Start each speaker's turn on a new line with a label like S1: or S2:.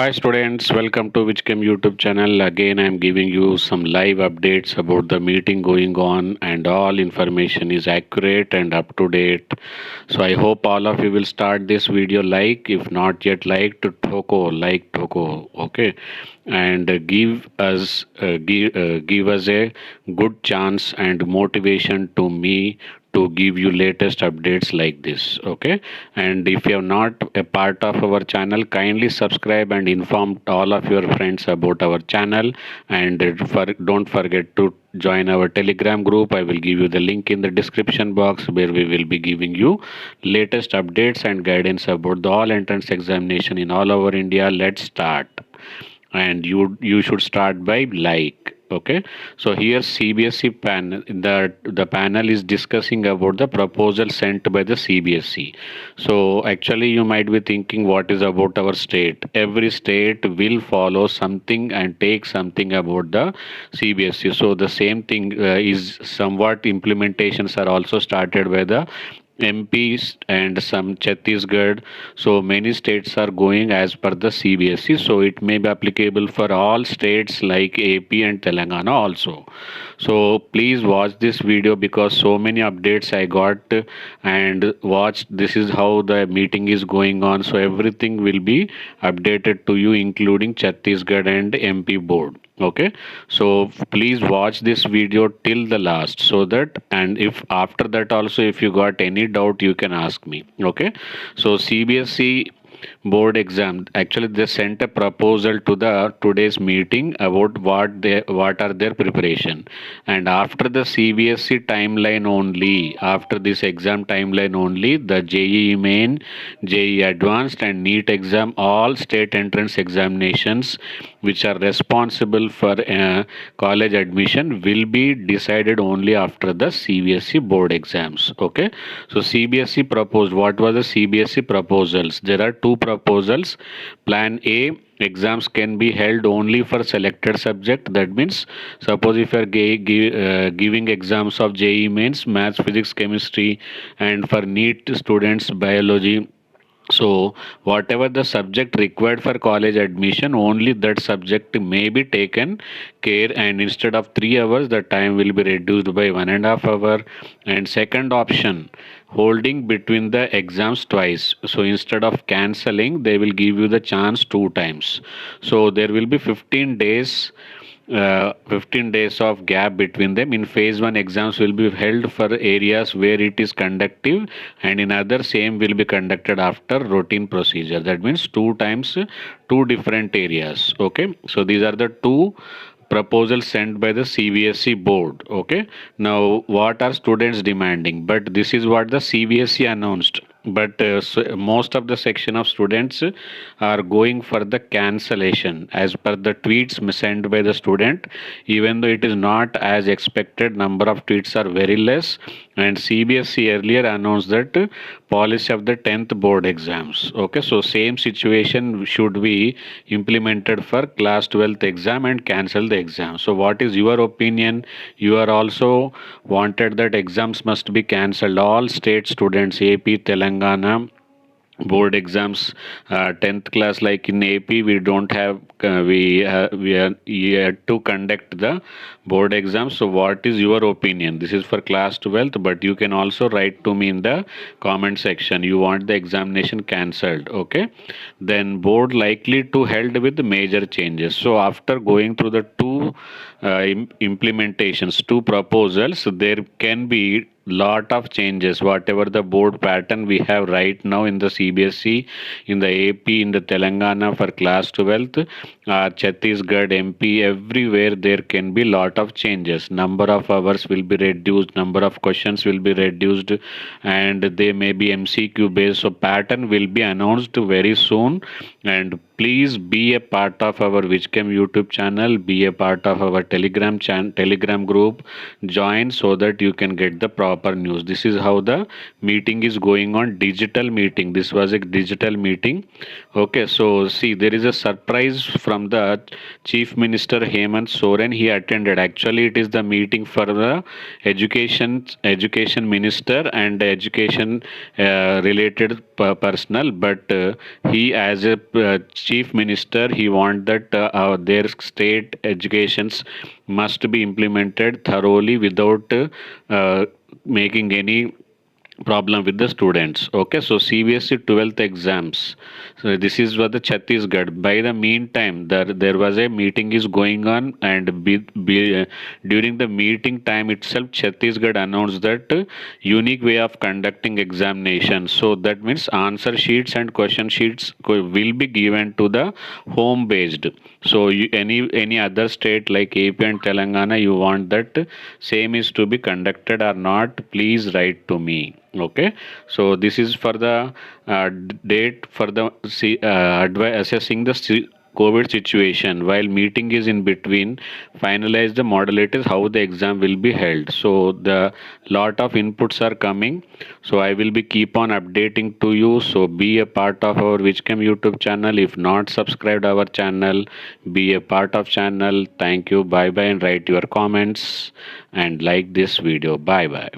S1: Hi students, welcome to Whichchem YouTube channel. Again, I am giving you some live updates about the meeting going on, and all information is accurate and up to date. So I hope all of you will start this video like, if not yet like, to like Toko, okay, and give us a good chance and motivation to me to give you latest updates like this, okay. And if you are not a part of our channel, kindly subscribe and inform all of your friends about our channel. And don't forget to join our telegram group. I will give you the link in the description box, where we will be giving you latest updates and guidance about the all entrance examination in all over India. Let's start. And you should start by like, okay. So here CBSE panel, the panel is discussing about the proposal sent by the CBSE. So actually you might be thinking, what is about our state? Every state will follow something and take something about the CBSE. So the same thing is somewhat implementations are also started by the MPs and some Chhattisgarh. So many states are going as per the CBSE. So it may be applicable for all states like AP and Telangana also. So please watch this video, because so many updates I got, and watch, this is how the meeting is going on. So everything will be updated to you, including Chhattisgarh and MP board. Okay, so please watch this video till the last, so that, and if after that also if you got any doubt, you can ask me. Okay, so CBSE board exam, actually they sent a proposal to the today's meeting about what are their preparation. And after the CBSE timeline only, after this exam timeline only, the JEE main, JEE advanced and NEET exam, all state entrance examinations which are responsible for college admission, will be decided only after the CBSE board exams. Okay, so CBSE proposed, what was the CBSE proposals? There are two proposals. Plan A, exams can be held only for selected subject. That means, suppose if you are giving exams of JEE mains, maths, physics, chemistry, and for NEET students, biology. So whatever the subject required for college admission, only that subject may be taken care, and instead of 3 hours, the time will be reduced by 1.5 hour. And second option, holding between the exams twice. So instead of cancelling, they will give you the chance two times. So there will be 15 days, 15 days of gap between them. In phase 1, exams will be held for areas where it is conductive, and in other, same will be conducted after routine procedure. That means two times, two different areas. Okay, so these are the two proposals sent by the CBSE board. Okay, now what are students demanding? But this is what the CBSE announced. But most of the section of students are going for the cancellation as per the tweets sent by the student. Even though it is not as expected, number of tweets are very less. And CBSE earlier announced that policy of the 10th board exams. Okay, so same situation should be implemented for class 12th exam and cancel the exam. So what is your opinion? You are also wanted that exams must be cancelled. All state students, AP, Telangana, board exams, 10th class, like in AP we don't have, we are yet to conduct the board exams. So what is your opinion? This is for class 12th, but you can also write to me in the comment section, you want the examination cancelled. Okay, then board likely to held with major changes. So after going through the two implementations, two proposals, there can be lot of changes. Whatever the board pattern we have right now in the CBSE, in the AP, in the Telangana for class 12th, Chhattisgarh, MP, everywhere there can be lot of changes. Number of hours will be reduced, number of questions will be reduced, and they may be MCQ based. So pattern will be announced very soon. And please be a part of our Whichchem YouTube channel, be a part of our Telegram group, join, so that you can get the proper news. This is how the meeting is going on, digital meeting. This was a digital meeting. Okay, so see, there is a surprise from from the Chief Minister Hemant Soren. He attended. Actually, it is the meeting for the education minister and education related personnel. But he, as a chief minister, he want that their state educations must be implemented thoroughly without making any problem with the students. Okay, so CBSE 12th exams. So this is what the Chhattisgarh. By the meantime, there was a meeting is going on, and during the meeting time itself, Chhattisgarh announced that unique way of conducting examination. So that means answer sheets and question sheets will be given to the home based. So any other state like AP and Telangana, you want that same is to be conducted or not? Please write to me. Okay, so this is for the date for the assessing the COVID situation. While meeting is in between, finalize the modalities how the exam will be held. So the lot of inputs are coming. So I will be keep on updating to you. So be a part of our Whichcam YouTube channel. If not subscribed our channel, be a part of channel. Thank you. Bye bye, and write your comments and like this video. Bye bye.